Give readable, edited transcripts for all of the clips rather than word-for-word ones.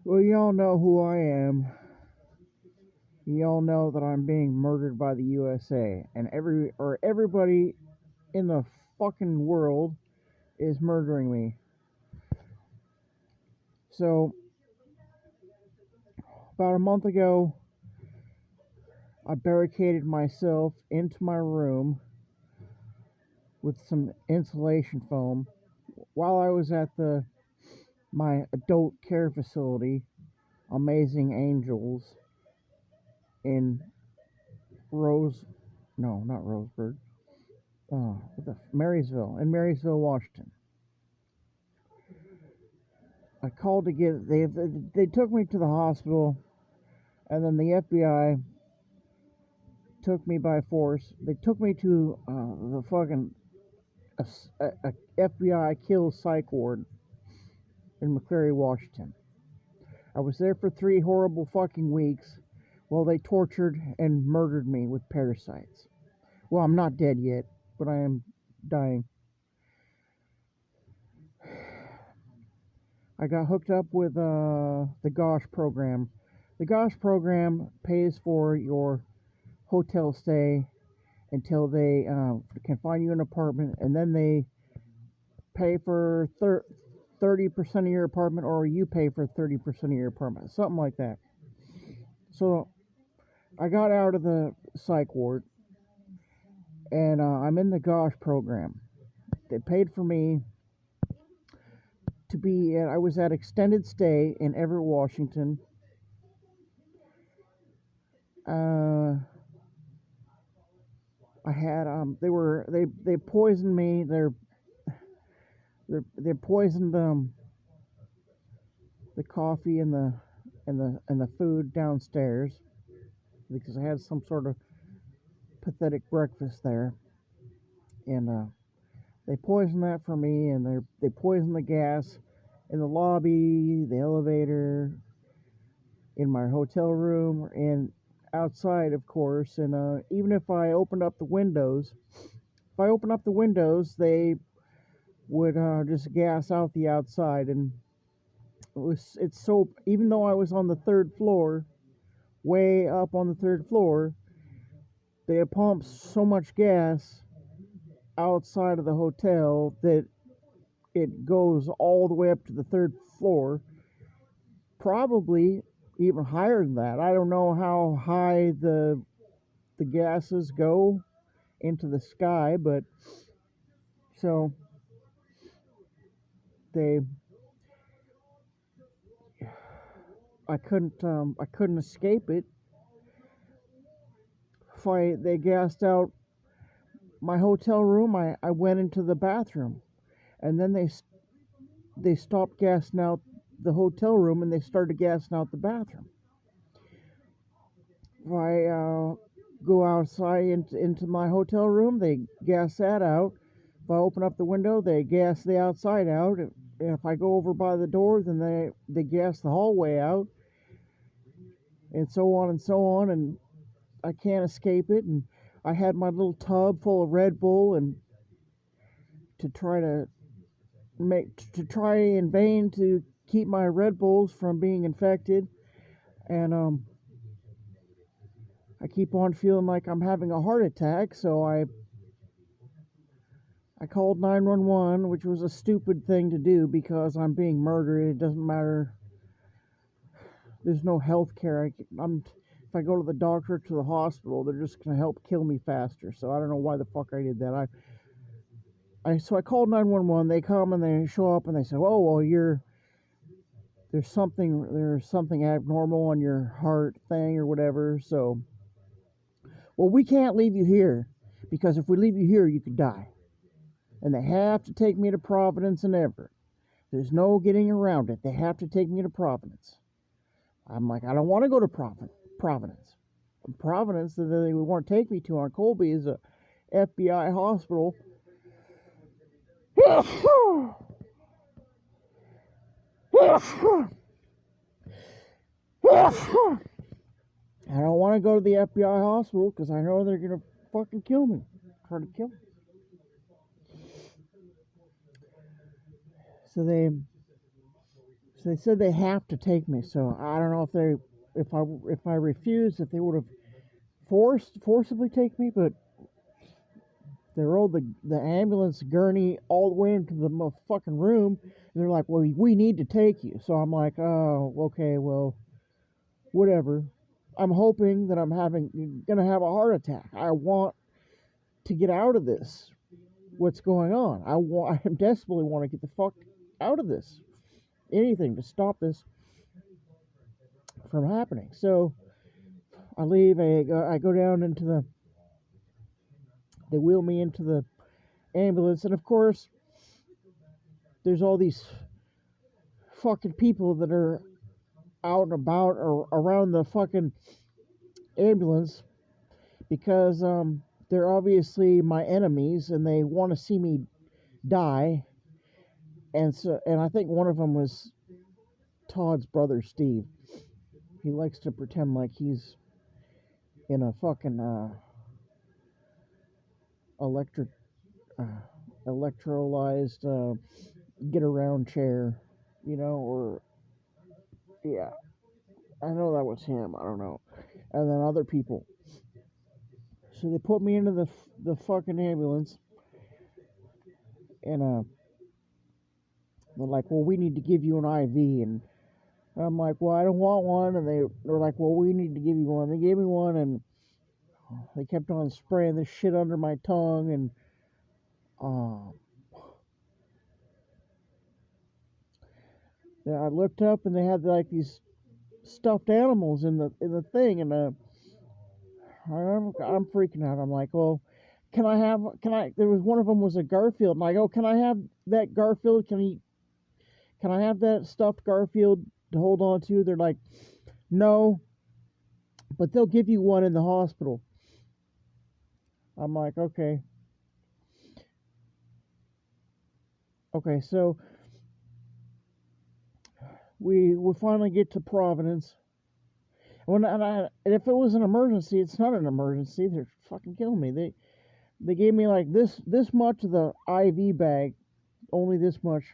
Well, y'all know who I am. Y'all know that I'm being murdered by the USA, and everybody in the fucking world is murdering me. So, about a month ago, I barricaded myself into my room with some insulation foam while I was at my adult care facility, Amazing Angels, in Rose, no, not Roseburg, Marysville, Washington. I called to get they took me to the hospital, and then the FBI took me by force. They took me to the fucking a FBI kill psych ward in McCleary, Washington. I was there for 3 horrible fucking weeks while they tortured and murdered me with parasites. Well, I'm not dead yet, but I am dying. I got hooked up with the GOSH program. The GOSH program pays for your hotel stay until they can find you an apartment, and then they pay for 30% of your apartment, or you pay for 30% of your apartment, something like that. So I got out of the psych ward, and I'm in the GOSH program. They paid for me to be I was at extended stay in Everett, Washington. I had they poisoned me. They poisoned the coffee and the food downstairs because I had some sort of pathetic breakfast there, and they poisoned that for me, and they poisoned the gas in the lobby, the elevator, in my hotel room, and outside, of course. And even if I opened up the windows, they would just gas out the outside, and it's so, even though I was on the 3rd floor, way up on the 3rd floor, they pumped so much gas outside of the hotel that it goes all the way up to the 3rd floor, probably even higher than that. I don't know how high the gases go into the sky, but so they I couldn't escape it. They gassed out my hotel room. I went into the bathroom, and then they stopped gassing out the hotel room, and they started gassing out the bathroom. If I go outside into my hotel room, they gas that out. If I open up the window, they gas the outside out. If I go over by the door, then they gas the hallway out, and so on and so on, and I can't escape it. And I had my little tub full of Red Bull, and to try in vain to keep my Red Bulls from being infected, and I keep on feeling like I'm having a heart attack, so I called 911, which was a stupid thing to do because I'm being murdered. It doesn't matter. There's no health care. If I go to the doctor or to the hospital, they're just going to help kill me faster. So I don't know why the fuck I did that. So I called 911. They come and they show up and they say, "Oh, well, there's something abnormal on your heart thing or whatever. So, well, we can't leave you here because if we leave you here, you could die. And they have to take me to Providence and Everett. There's no getting around it. They have to take me to Providence." I'm like, I don't want to go to Providence. Providence that they would want to take me to on Colby is a FBI hospital. I don't want to go to the FBI hospital because I know they're going to fucking kill me. Try to kill me. So So they said they have to take me. So I don't know if I refused, if they would have forcibly take me, but they rolled the ambulance gurney all the way into the fucking room. And they're like, well, we need to take you. So I'm like, oh, okay, well, whatever. I'm hoping that I'm gonna have a heart attack. I want to get out of this. What's going on? I desperately want to get the fuck out of this. Anything to stop this from happening. So I leave. I go down into they wheel me into the ambulance, and of course, there's all these fucking people that are out and about or around the fucking ambulance because they're obviously my enemies and they want to see me die. And I think one of them was Todd's brother Steve. He likes to pretend like he's in a fucking uh, electrolyzed get around chair, or yeah, I know that was him. I don't know, and then other people. So they put me into the fucking ambulance, and they're like, well, we need to give you an IV, and I'm like, well, I don't want one, and they're like, well, we need to give you one. They gave me one, and they kept on spraying this shit under my tongue, and yeah, I looked up, and they had like these stuffed animals in the thing, and I'm freaking out. I'm like, well, can I? There was one of them was a Garfield, and I go, can I have that Garfield? Can I have that stuffed Garfield to hold on to? They're like, no, but they'll give you one in the hospital. I'm like, okay. Okay, so we finally get to Providence. And if it was an emergency, it's not an emergency. They're fucking killing me. They gave me like this much of the IV bag, only this much.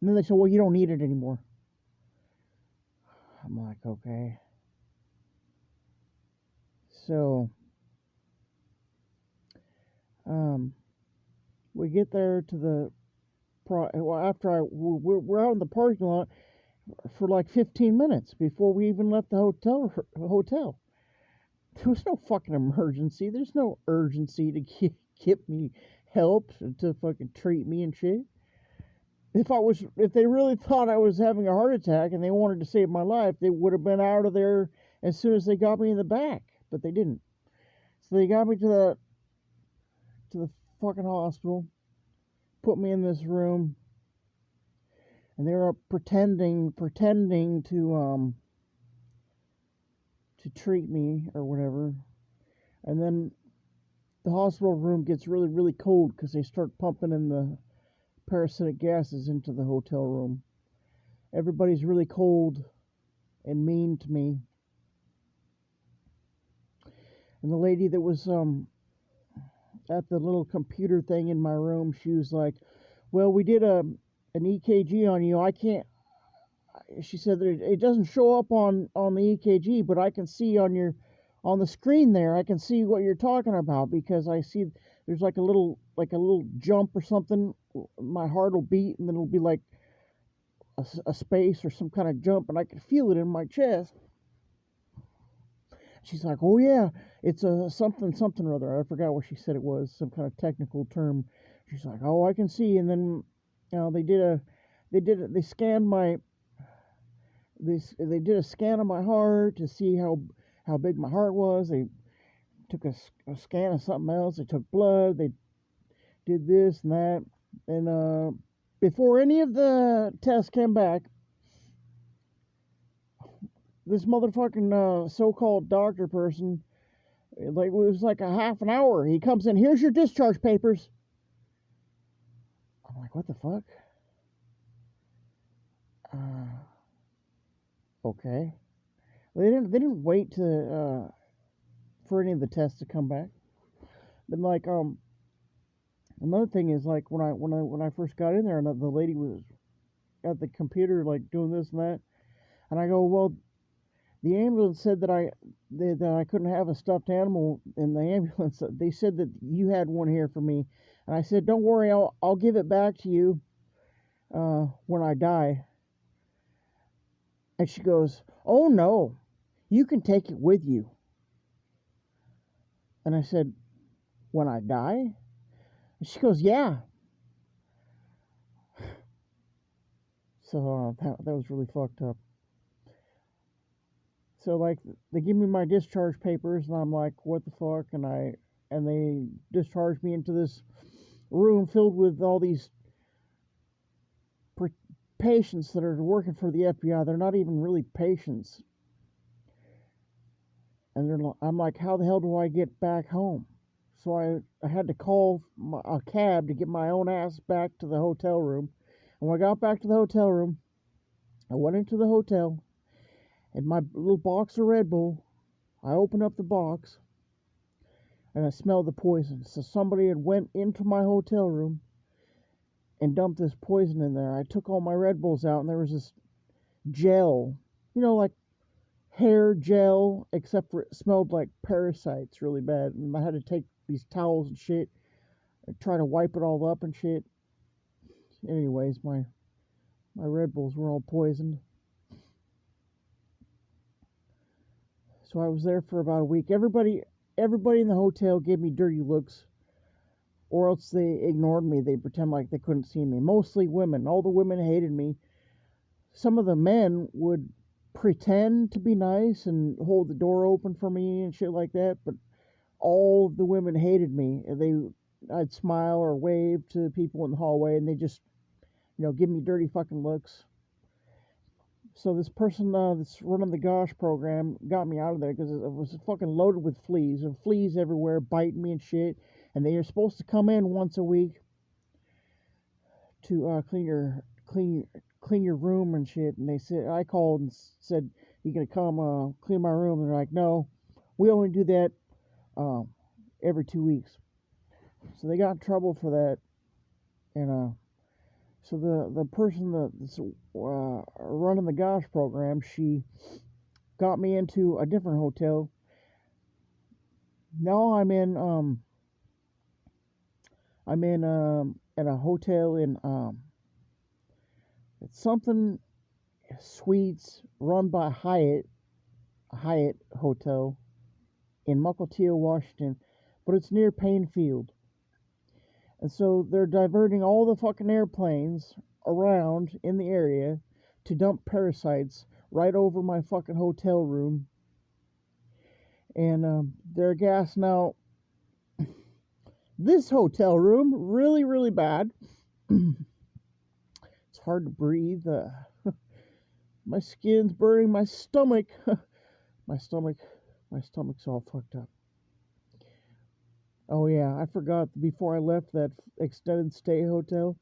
And then they said, well, you don't need it anymore. I'm like, okay. So, we get there to after we're out in the parking lot for like 15 minutes before we even left the hotel. There was no fucking emergency. There's no urgency to get me help to fucking treat me and shit. If they really thought I was having a heart attack and they wanted to save my life, they would have been out of there as soon as they got me in the back, but they didn't. So they got me to the fucking hospital, put me in this room, and they were pretending to treat me or whatever. And then the hospital room gets really, really cold because they start pumping in the parasitic gases into the hotel room. Everybody's really cold and mean to me. And the lady that was at the little computer thing in my room, she was like, well, we did an EKG on you. I can't, she said that it doesn't show up on the EKG, but I can see on the screen there, I can see what you're talking about because I see there's like a little jump or something. My heart will beat and then it'll be like a space or some kind of jump, and I can feel it in my chest. She's like, oh yeah, it's a something or other. I forgot what she said it was, some kind of technical term. She's like, oh, I can see. And then, they scanned they did a scan of my heart to see how big my heart was. They took a scan of something else. They took blood. They did this and that. And before any of the tests came back, this motherfucking so-called doctor person, it was like a half an hour. He comes in, here's your discharge papers. I'm like, what the fuck? Okay. They didn't wait to for any of the tests to come back. But like another thing is like when I first got in there, and the lady was at the computer, like doing this and that. And I go, well, the ambulance said that I couldn't have a stuffed animal in the ambulance. They said that you had one here for me, and I said, don't worry, I'll give it back to you when I die. And she goes, oh no, you can take it with you. And I said, when I die? And she goes, yeah. So that was really fucked up. So like they give me my discharge papers, and I'm like, what the fuck? And they discharged me into this room filled with all these patients that are working for the FBI. They're not even really patients. And I'm like, how the hell do I get back home? So I had to call a cab to get my own ass back to the hotel room. And when I got back to the hotel room, I went into the hotel, and my little box of Red Bull, I opened up the box, and I smelled the poison. So somebody had went into my hotel room and dumped this poison in there. I took all my Red Bulls out, and there was this gel, like hair gel, except for it smelled like parasites really bad. And I had to take these towels and shit and try to wipe it all up and shit. Anyways, my Red Bulls were all poisoned. So I was there for about a week. Everybody in the hotel gave me dirty looks, or else they ignored me. They pretend like they couldn't see me. Mostly women. All the women hated me. Some of the men would pretend to be nice and hold the door open for me and shit like that, but all the women hated me. I'd smile or wave to people in the hallway, and they just, give me dirty fucking looks. So this person that's running the GOSH program got me out of there because it was fucking loaded with fleas. There were fleas everywhere biting me and shit. And they are supposed to come in once a week to clean your room and shit. And I called and said, you gonna come clean my room? And they're like, no, we only do that every 2 weeks. So they got in trouble for that. And so the person that's running the GOSH program, she got me into a different hotel. Now I'm in at a hotel in it's something suites run by Hyatt, a Hyatt hotel in Mukilteo, Washington, but it's near Painfield. And so they're diverting all the fucking airplanes around in the area to dump parasites right over my fucking hotel room. And they're gassing out this hotel room really, really bad. It's hard to breathe. My skin's burning. My stomach's all fucked up. Oh yeah, I forgot before I left that extended stay hotel.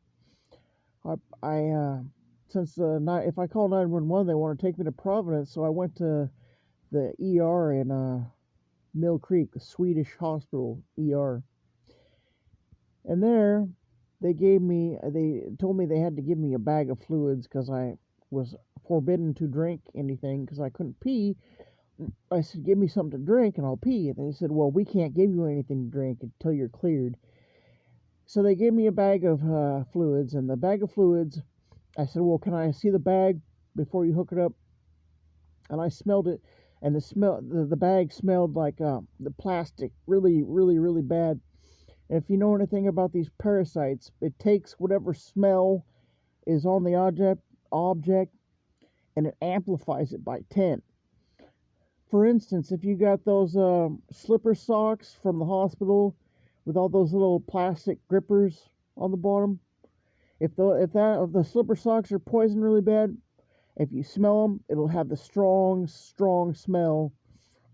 I since the night, if I call 911, they want to take me to Providence, so I went to the ER in Mill Creek, the Swedish hospital ER. And there, they told me they had to give me a bag of fluids because I was forbidden to drink anything because I couldn't pee. I said, give me something to drink and I'll pee. And they said, well, we can't give you anything to drink until you're cleared. So they gave me a bag of fluids, and the bag of fluids, I said, well, can I see the bag before you hook it up? And I smelled it, and the bag smelled like the plastic, really, really, really bad. And if you know anything about these parasites, it takes whatever smell is on the object and it amplifies it by 10. For instance, if you got those slipper socks from the hospital with all those little plastic grippers on the bottom, if the slipper socks are poisoned really bad, if you smell them, it'll have the strong smell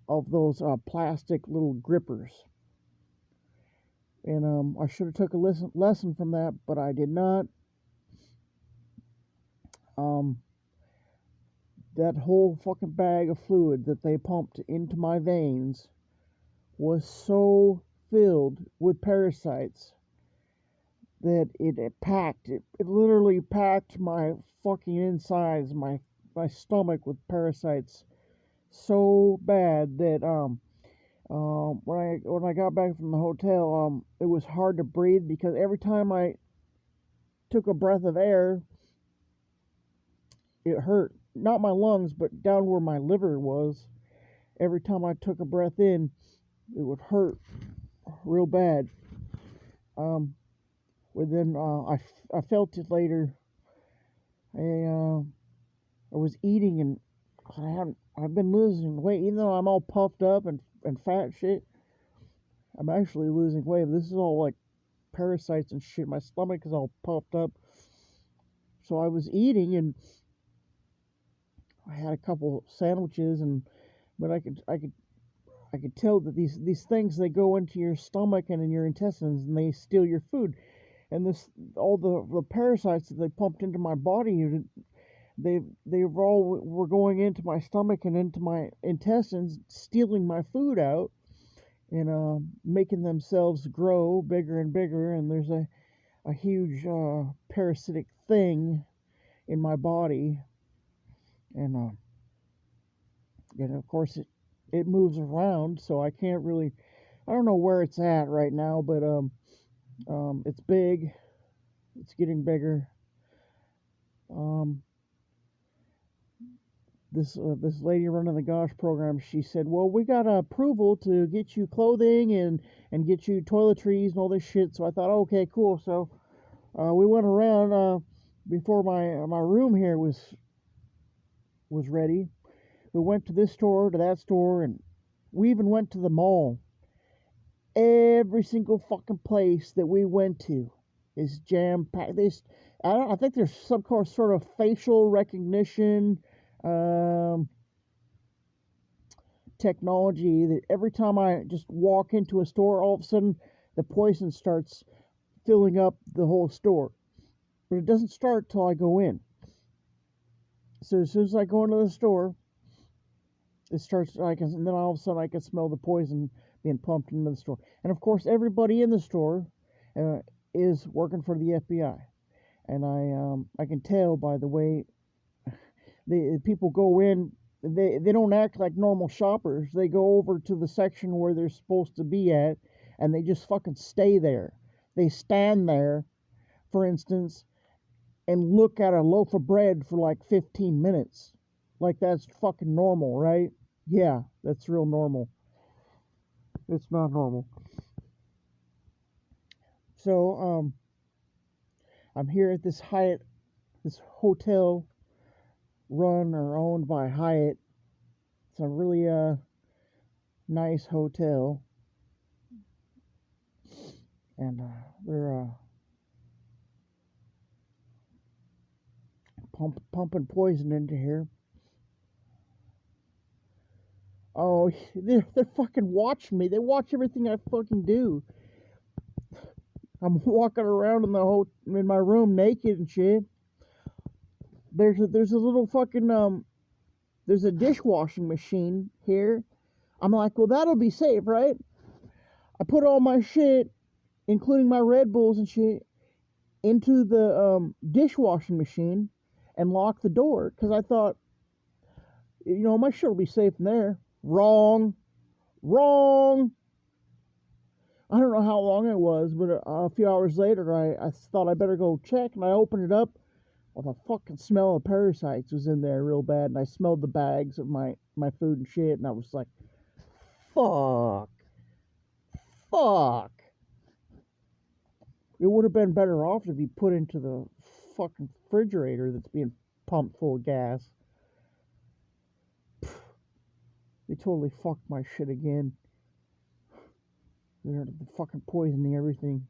of those plastic little grippers. And I should have took a lesson from that, but I did not. That whole fucking bag of fluid that they pumped into my veins was so filled with parasites that it literally packed my fucking insides, my stomach with parasites so bad that when I got back from the hotel, it was hard to breathe because every time I took a breath of air, it hurt. Not my lungs, but down where my liver was. Every time I took a breath in, it would hurt real bad. Um, but then I felt it later. I I was eating and I've been losing weight, even though I'm all puffed up and fat shit. I'm actually losing weight. This is all like parasites and shit. My stomach is all puffed up. So I was eating and I had a couple sandwiches but I could tell that these things, they go into your stomach and in your intestines and they steal your food. And this all the parasites that they pumped into my body, they were going into my stomach and into my intestines, stealing my food out and making themselves grow bigger and bigger. And there's a huge parasitic thing in my body, and of course it moves around, so I can't really. I don't know where it's at right now, but it's big. It's getting bigger. Um, this lady running the Gosh program, she said, "Well, we got approval to get you clothing and get you toiletries and all this shit." So I thought, okay, cool. So we went around before my room here was ready. We went to this store, to that store, and we even went to the mall. Every single fucking place that we went to is jam packed. I think there's some sort of facial recognition um, technology that every time I just walk into a store, all of a sudden the poison starts filling up the whole store. But it doesn't start till I go in. So as soon as I go into the store, it starts. And then all of a sudden I can smell the poison being pumped into the store. And of course, everybody in the store uh, is working for the FBI, and I can tell by the way the people go in. They don't act like normal shoppers. They go over to the section where they're supposed to be at, and they just fucking stay there. They stand there, for instance, and look at a loaf of bread for like 15 minutes. Like that's fucking normal, right? Yeah, that's real normal. It's not normal. So, I'm here at this Hyatt, this hotel run or owned by Hyatt. It's a really nice hotel, and they're pumping poison into here. Oh, they're fucking watching me. They watch everything I fucking do. I'm walking around in my room naked and shit. There's a little fucking there's a dishwashing machine here. I'm like, well, that'll be safe, right? I put all my shit, including my Red Bulls and shit, into the dishwashing machine and lock the door because I thought, my shit will be safe in there. Wrong. Wrong. I don't know how long it was, but a few hours later, I thought I better go check, and I opened it up. Well, the fucking smell of parasites was in there real bad, and I smelled the bags of my food and shit, and I was like, fuck. Fuck. It would have been better off to be put into the fucking refrigerator that's being pumped full of gas. They totally fucked my shit again. They're fucking poisoning everything.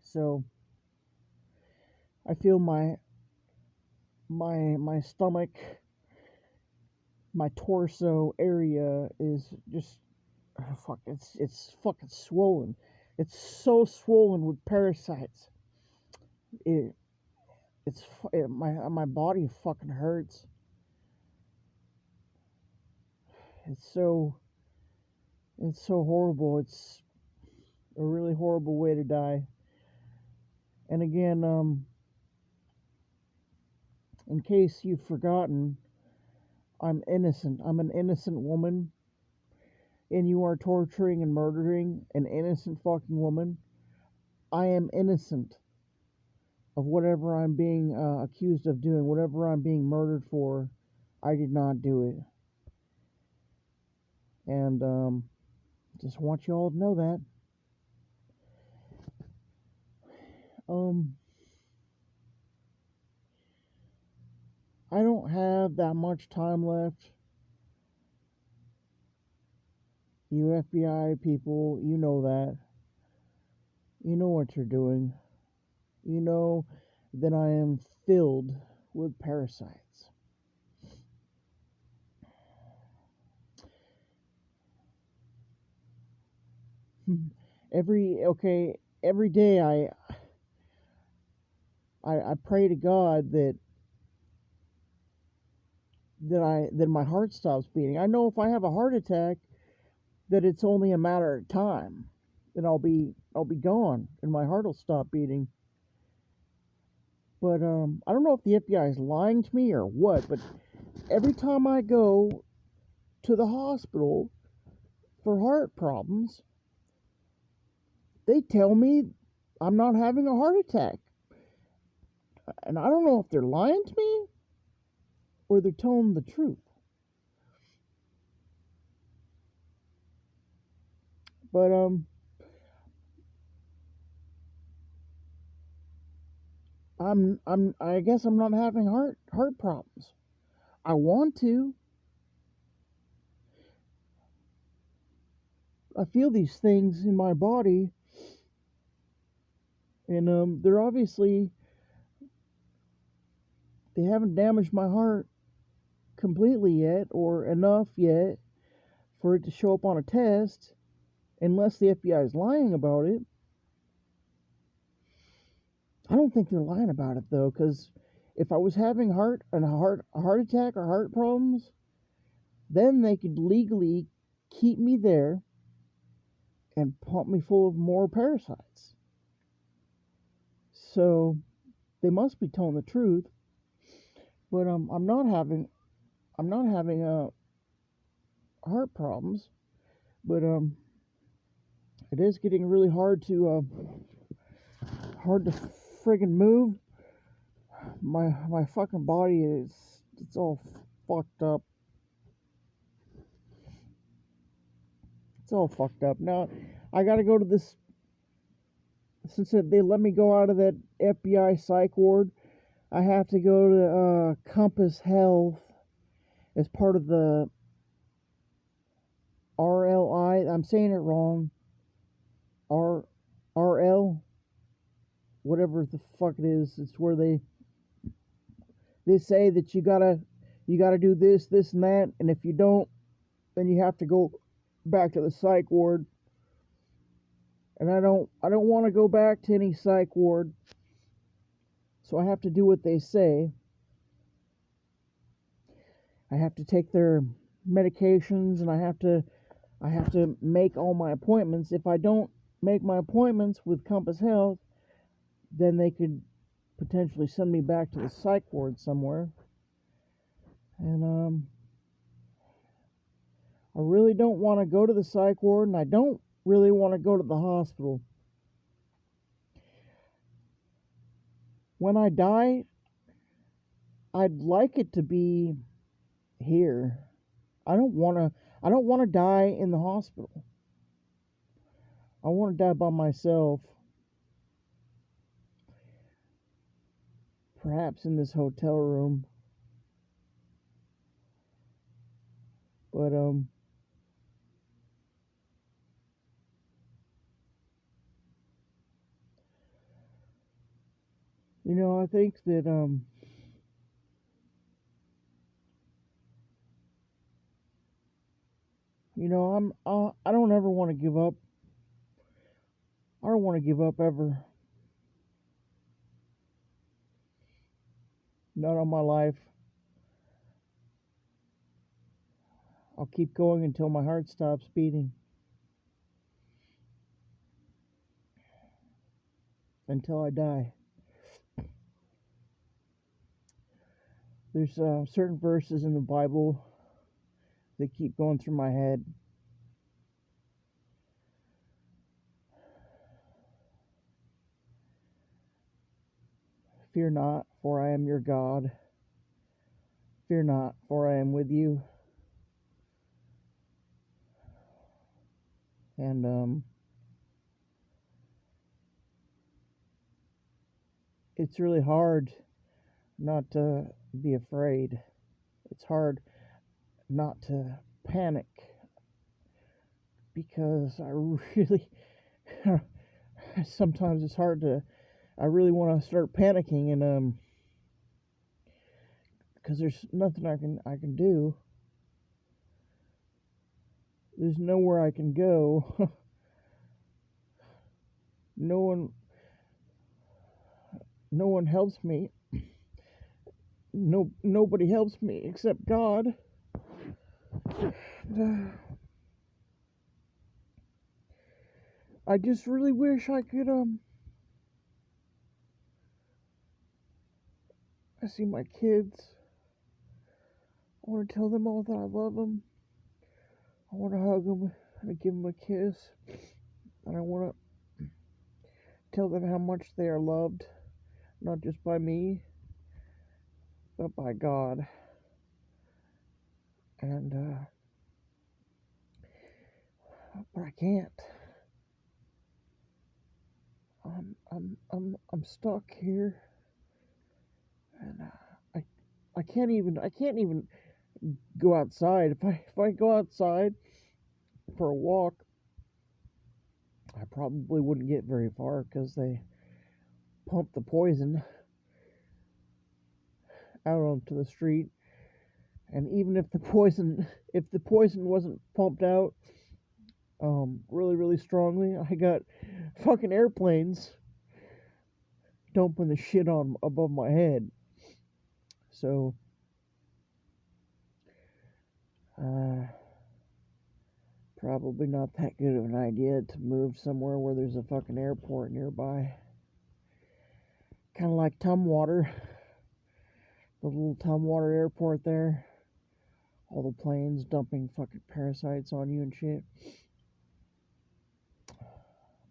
So I feel my stomach, my torso area is just it's fucking swollen. It's so swollen with parasites. It my body fucking hurts. It's so horrible. It's a really horrible way to die. And again, In case you've forgotten, I'm innocent. I'm an innocent woman, and you are torturing and murdering an innocent fucking woman. I am innocent of whatever I'm being accused of doing, whatever I'm being murdered for. I did not do it. And just want you all to know that. Um, I don't have that much time left. You FBI people, you know that. You know what you're doing. You know that I am filled with parasites. Every day I pray to God that my heart stops beating. I know if I have a heart attack that it's only a matter of time. And I'll be gone and my heart will stop beating. But I don't know if the FBI is lying to me or what, but every time I go to the hospital for heart problems, they tell me I'm not having a heart attack. And I don't know if they're lying to me or they're telling the truth. But I guess I'm not having heart problems. I want to. I feel these things in my body, and they're obviously they haven't damaged my heart completely yet or enough yet for it to show up on a test, unless the FBI is lying about it. I don't think they're lying about it though, because if I was having a heart attack or heart problems, then they could legally keep me there and pump me full of more parasites. So they must be telling the truth. But I'm not having heart problems. But it is getting really hard to friggin' move. My fucking body it's all fucked up. It's all fucked up. Now I gotta go to this since they let me go out of that FBI psych ward. I have to go to Compass Health as part of the RLI. I'm saying it wrong. R RL, whatever the fuck it is. It's where they say that you gotta do this and that, and if you don't, then you have to go back to the psych ward. And I don't want to go back to any psych ward, so I have to do what they say. I have to take their medications, and I have to make all my appointments. If I don't make my appointments with Compass Health, then they could potentially send me back to the psych ward somewhere. And I really don't want to go to the psych ward, and I don't really want to go to the hospital. When I die, I'd like it to be here. I don't want to I don't want to die in the hospital. I want to die by myself, perhaps in this hotel room. But I think that I don't ever want to give up. I don't want to give up ever. Not on my life. I'll keep going until my heart stops beating. Until I die. There's certain verses in the Bible that keep going through my head. Fear not, for I am your God. Fear not, for I am with you. And it's really hard not to be afraid. It's hard not to panic because I really sometimes it's hard to. I really want to start panicking, and because there's nothing I can do. There's nowhere I can go. no one no one helps me. Nobody helps me except God. I just really wish I could I see my kids. I want to tell them all that I love them. I want to hug them and give them a kiss. And I want to tell them how much they are loved, not just by me, but by God. And but I can't. I'm stuck here, and I can't even go outside. If I go outside for a walk, I probably wouldn't get very far because they pump the poison out onto the street. And even if the poison wasn't pumped out really strongly, I got fucking airplanes dumping the shit on above my head. So probably not that good of an idea to move somewhere where there's a fucking airport nearby. Kind of like Tumwater, the little Tumwater airport there. All the planes dumping fucking parasites on you and shit.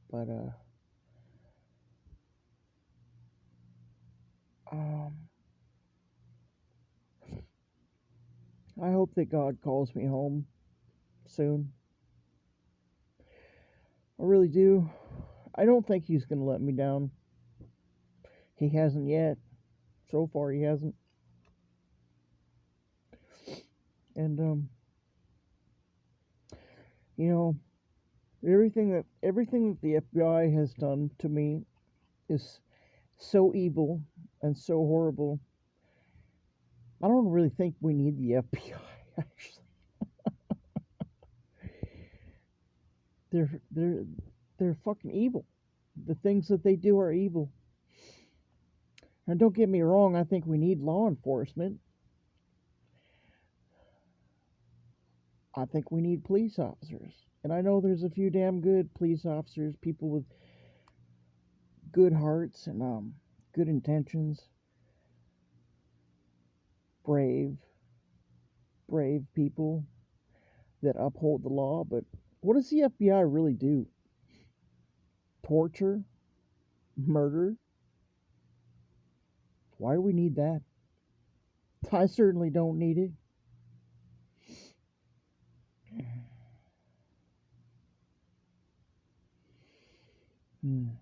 But I hope that God calls me home soon. I really do. I don't think he's gonna let me down. He hasn't yet. So far, he hasn't. And you know, everything that the FBI has done to me is so evil and so horrible. I don't really think we need the FBI. Actually, they're fucking evil. The things that they do are evil. And don't get me wrong, I think we need law enforcement. I think we need police officers. And I know there's a few damn good police officers, people with good hearts and good intentions. Brave people that uphold the law. But what does the FBI really do? Torture? Murder? Why do we need that? I certainly don't need it.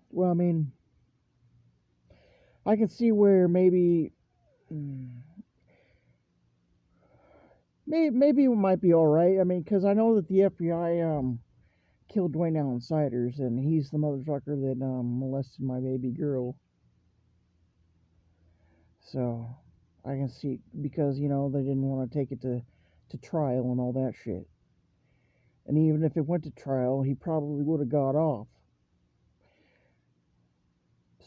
Well, I mean, I can see where maybe it might be all right. I mean, because I know that the FBI killed Dwayne Allen Siders, and he's the motherfucker that molested my baby girl. So I can see, because they didn't want to take it to trial and all that shit. And even if it went to trial, he probably would have got off.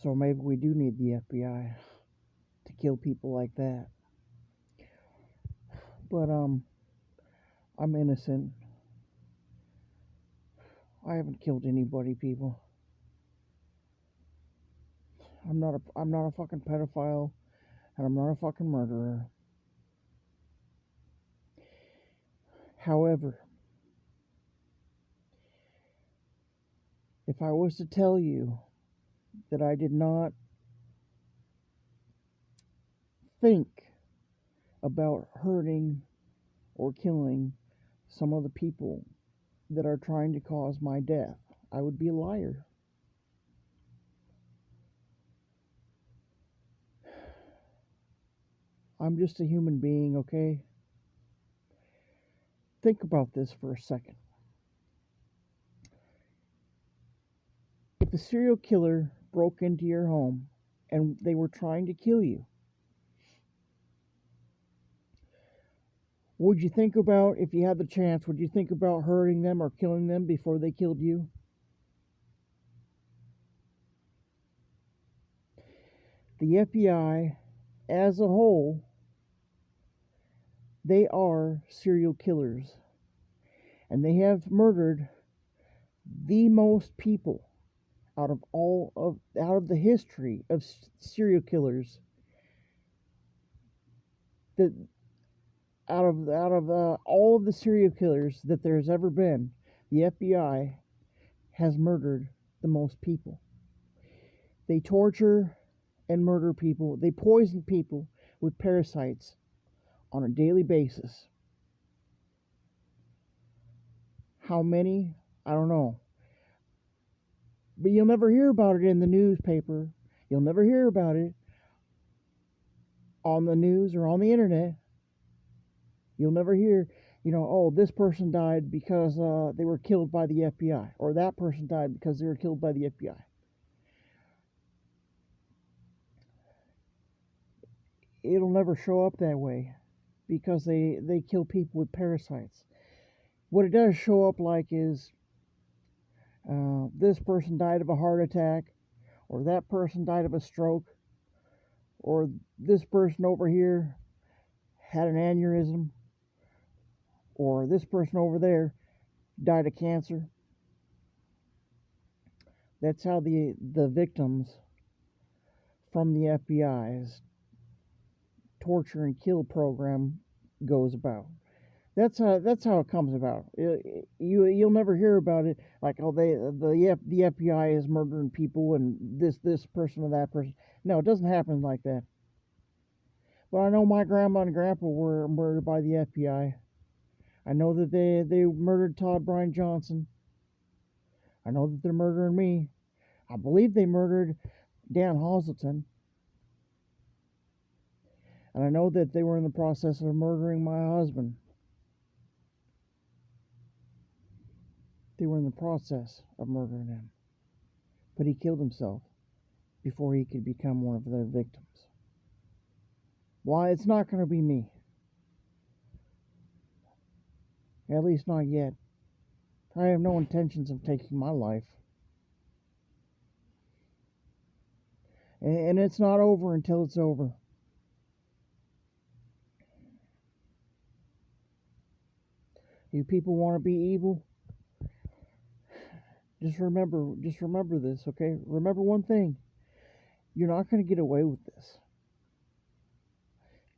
So maybe we do need the FBI to kill people like that. But I'm innocent. I haven't killed anybody, people. I'm not a fucking pedophile, and I'm not a fucking murderer. However, if I was to tell you that I did not think about hurting or killing some of the people that are trying to cause my death, I would be a liar. I'm just a human being, okay? Think about this for a second. If a serial killer broke into your home and they were trying to kill you, would you think about, if you had the chance, would you think about hurting them or killing them before they killed you? The FBI, as a whole, they are serial killers. And they have murdered the most people out of the history of serial killers. That out of all of the serial killers that there's ever been, the FBI has murdered the most people. They torture and murder people. They poison people with parasites on a daily basis. How many? I don't know. But you'll never hear about it in the newspaper. You'll never hear about it on the news or on the internet. You'll never hear, oh, this person died because they were killed by the FBI, or that person died because they were killed by the FBI. It'll never show up that way because they kill people with parasites. What it does show up like is this person died of a heart attack, or that person died of a stroke, or this person over here had an aneurysm, or this person over there died of cancer. That's how the victims from the FBI's torture and kill program goes about. That's how it comes about. You'll never hear about it like, oh, the FBI is murdering people and this person or that person. No, it doesn't happen like that. But I know my grandma and grandpa were murdered by the FBI. I know that they murdered Todd Brian Johnson. I know that they're murdering me. I believe they murdered Dan Hazelton. And I know that they were in the process of murdering my husband. They were in the process of murdering him. But he killed himself before he could become one of their victims. Why? It's not going to be me. At least not yet. I have no intentions of taking my life. And it's not over until it's over. You people want to be evil? Just remember this, okay? Remember one thing. You're not going to get away with this.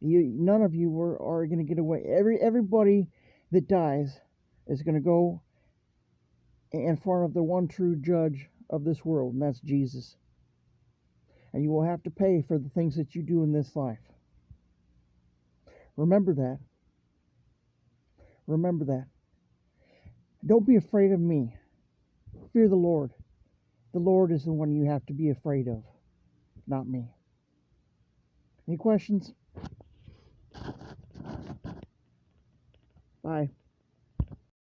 None of you are going to get away. Everybody that dies is going to go in front of the one true judge of this world, and that's Jesus. And you will have to pay for the things that you do in this life. Remember that. Remember that. Don't be afraid of me. Fear the Lord. The Lord is the one you have to be afraid of, not me. Any questions? Bye.